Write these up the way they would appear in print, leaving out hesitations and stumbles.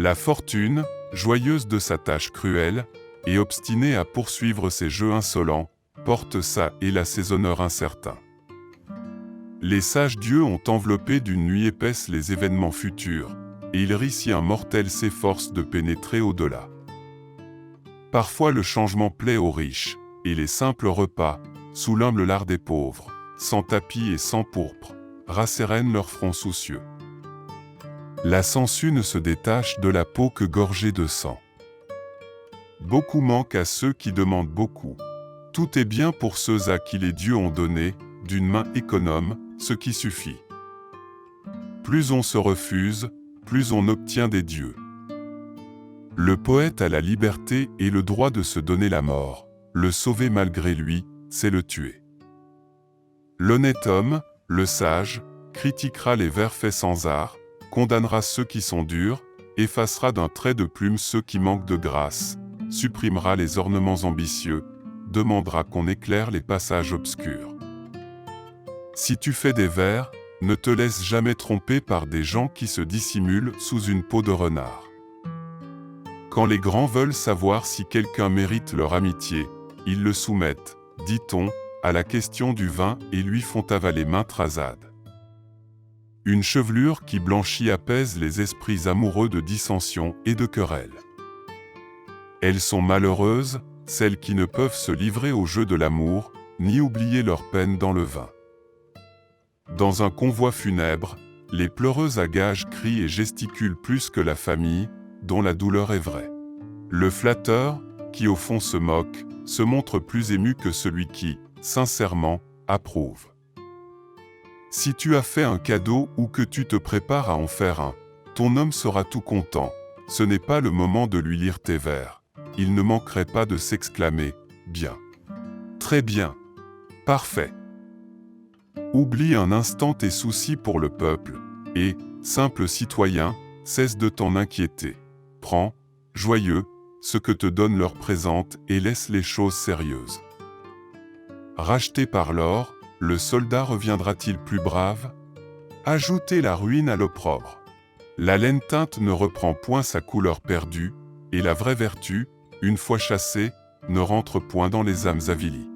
La fortune, joyeuse de sa tâche cruelle, et obstinée à poursuivre ses jeux insolents, porte ça et là ses honneurs incertains. Les sages dieux ont enveloppé d'une nuit épaisse les événements futurs, et il rit si un mortel s'efforce de pénétrer au-delà. Parfois le changement plaît aux riches, et les simples repas, sous l'humble lard des pauvres, sans tapis et sans pourpre, rassérènent leurs fronts soucieux. La sangsue ne se détache de la peau que gorgée de sang. Beaucoup manque à ceux qui demandent beaucoup. Tout est bien pour ceux à qui les dieux ont donné, d'une main économe, ce qui suffit. Plus on se refuse, plus on obtient des dieux. Le poète a la liberté et le droit de se donner la mort. Le sauver malgré lui, c'est le tuer. L'honnête homme, le sage, critiquera les vers faits sans art, condamnera ceux qui sont durs, effacera d'un trait de plume ceux qui manquent de grâce, supprimera les ornements ambitieux, demandera qu'on éclaire les passages obscurs. Si tu fais des vers, ne te laisse jamais tromper par des gens qui se dissimulent sous une peau de renard. Quand les grands veulent savoir si quelqu'un mérite leur amitié, ils le soumettent, dit-on, à la question du vin et lui font avaler maintes rasades. Une chevelure qui blanchit apaise les esprits amoureux de dissension et de querelles. Elles sont malheureuses, celles qui ne peuvent se livrer au jeu de l'amour, ni oublier leur peine dans le vin. Dans un convoi funèbre, les pleureuses à gages crient et gesticulent plus que la famille, dont la douleur est vraie. Le flatteur, qui au fond se moque, se montre plus ému que celui qui, sincèrement, approuve. Si tu as fait un cadeau ou que tu te prépares à en faire un, ton homme sera tout content. Ce n'est pas le moment de lui lire tes vers. Il ne manquerait pas de s'exclamer « Bien. Très bien. Parfait. » Oublie un instant tes soucis pour le peuple, et, simple citoyen, cesse de t'en inquiéter. Prends, joyeux, ce que te donne leur présente et laisse les choses sérieuses. Racheté par l'or, le soldat reviendra-t-il plus brave? Ajoutez la ruine à l'opprobre. La laine teinte ne reprend point sa couleur perdue, et la vraie vertu, une fois chassée, ne rentre point dans les âmes avilies.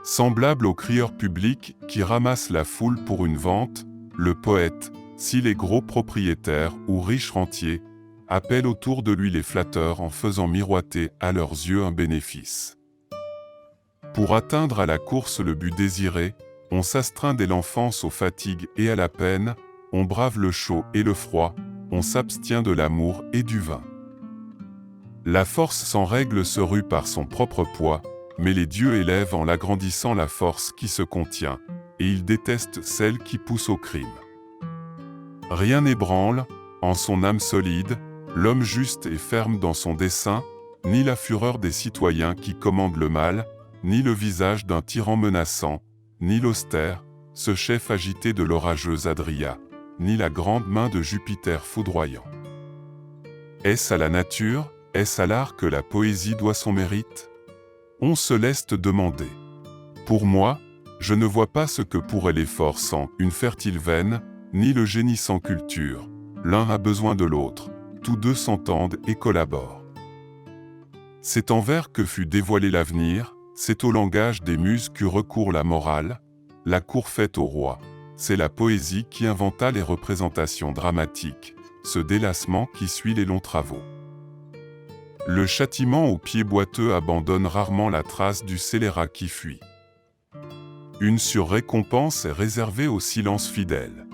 Semblable au crieur public qui ramasse la foule pour une vente, le poète, s'il est gros propriétaire ou riche rentier, appelle autour de lui les flatteurs en faisant miroiter à leurs yeux un bénéfice. Pour atteindre à la course le but désiré, on s'astreint dès l'enfance aux fatigues et à la peine, on brave le chaud et le froid, on s'abstient de l'amour et du vin. La force sans règle se rue par son propre poids, mais les dieux élèvent en l'agrandissant la force qui se contient, et ils détestent celle qui pousse au crime. Rien n'ébranle, en son âme solide, l'homme juste et ferme dans son dessein, ni la fureur des citoyens qui commandent le mal, ni le visage d'un tyran menaçant, ni l'austère, ce chef agité de l'orageuse Adria, ni la grande main de Jupiter foudroyant. Est-ce à la nature, est-ce à l'art que la poésie doit son mérite? On se laisse demander. Pour moi, je ne vois pas ce que pourrait l'effort sans une fertile veine, ni le génie sans culture. L'un a besoin de l'autre, tous deux s'entendent et collaborent. C'est en vers que fut dévoilé l'avenir, c'est au langage des muses qu'eut recours la morale, la cour faite au roi. C'est la poésie qui inventa les représentations dramatiques, ce délassement qui suit les longs travaux. Le châtiment aux pieds boiteux abandonne rarement la trace du scélérat qui fuit. Une surrécompense est réservée au silence fidèle.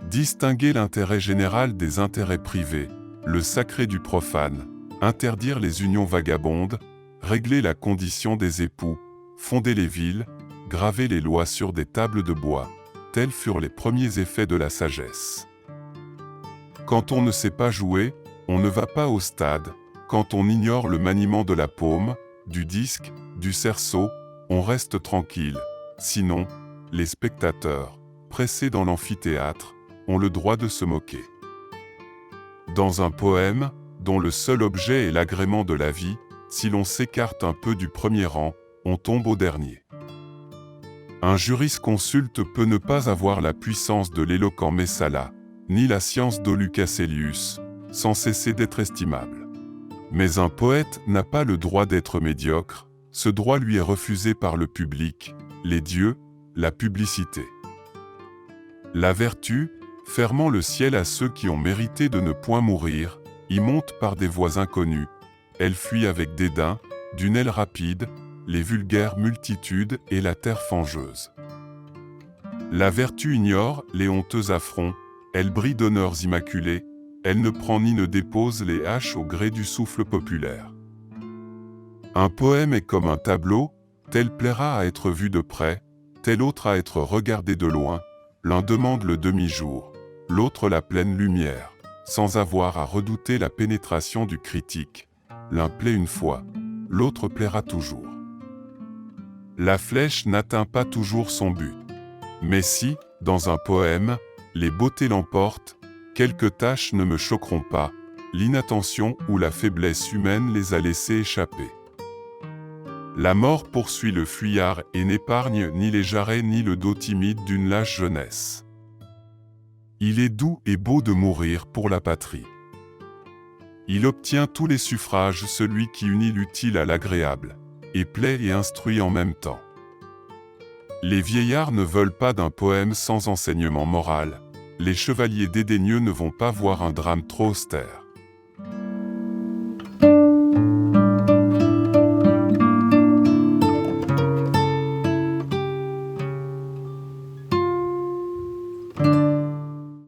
Distinguer l'intérêt général des intérêts privés, le sacré du profane, interdire les unions vagabondes, régler la condition des époux, fonder les villes, graver les lois sur des tables de bois, tels furent les premiers effets de la sagesse. Quand on ne sait pas jouer, on ne va pas au stade. Quand on ignore le maniement de la paume, du disque, du cerceau, on reste tranquille. Sinon, les spectateurs, pressés dans l'amphithéâtre, ont le droit de se moquer. Dans un poème, dont le seul objet est l'agrément de la vie, si l'on s'écarte un peu du premier rang, on tombe au dernier. Un jurisconsulte peut ne pas avoir la puissance de l'éloquent Messala, ni la science d'Olucaselius, sans cesser d'être estimable. Mais un poète n'a pas le droit d'être médiocre, ce droit lui est refusé par le public, les dieux, la publicité. La vertu, fermant le ciel à ceux qui ont mérité de ne point mourir, y monte par des voies inconnues, elle fuit avec dédain, d'une aile rapide, les vulgaires multitudes et la terre fangeuse. La vertu ignore les honteux affronts, elle brille d'honneurs immaculés, elle ne prend ni ne dépose les haches au gré du souffle populaire. Un poème est comme un tableau, tel plaira à être vu de près, tel autre à être regardé de loin, l'un demande le demi-jour, l'autre la pleine lumière, sans avoir à redouter la pénétration du critique. L'un plaît une fois, l'autre plaira toujours. La flèche n'atteint pas toujours son but. Mais si, dans un poème, les beautés l'emportent, quelques taches ne me choqueront pas, l'inattention ou la faiblesse humaine les a laissées échapper. La mort poursuit le fuyard et n'épargne ni les jarrets ni le dos timide d'une lâche jeunesse. Il est doux et beau de mourir pour la patrie. Il obtient tous les suffrages, celui qui unit l'utile à l'agréable, et plaît et instruit en même temps. Les vieillards ne veulent pas d'un poème sans enseignement moral, les chevaliers dédaigneux ne vont pas voir un drame trop austère.